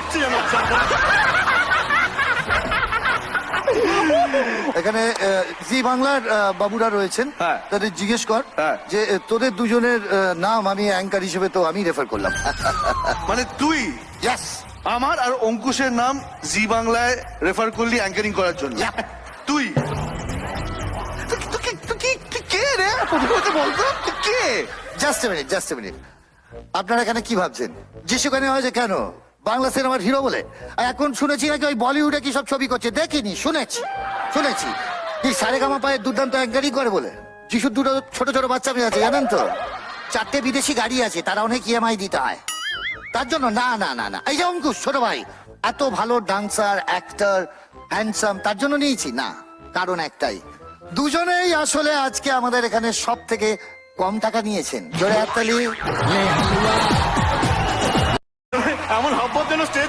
কাঁপছে যেন। এখানে জি বাংলার বাবুরা রয়েছেন, হ্যাঁ। তাদের জিজ্ঞেস কর হ্যাঁ। যে তোদের দুজনের নাম আমি অ্যাঙ্কার হিসেবে তো আমি রেফার করলাম। মানে তুই ইয়েস। আমার আর অঙ্কুশের নাম জি বাংলায় রেফার করলি অ্যাঙ্কারিং করার জন্য। Yep. তুই তুই কে রে? প্রথমে বলতো তুই কে? জাস্ট এ মিনিট, আপনারা এখানে কি ভাবছেন যে সেখানে হয় যে কেন বাংলা সিনেমার হিরো বলে? আর এখন শুনেছি নাকি ওই বলিউডে কি সব ছবি করছে, দেখিনি, শুনেছি কি সারেগামা পায়ে দুর্দান্ত অ্যাঙ্কারিং করে বলে। যিশুর দুটো ছোট ছোট বাচ্চা মেয়ে আছে জানেন তো, 4টে বিদেশি গাড়ি আছে, তারা অনেক ইএমআই দিতে হয় তার জন্য। না না না না, এই যে অঙ্কুশ ছোট ভাই এত ভালো ডান্সার, অ্যাক্টর, হ্যান্ডসাম, তার জন্য নিয়েছি না, কারণ একটাই, দুজনেই আসলে আজকে আমাদের এখানে সব থেকে কম টাকা নিয়েছেন। জোরে হাততালি। এমন হাবভাব যেন স্টেজ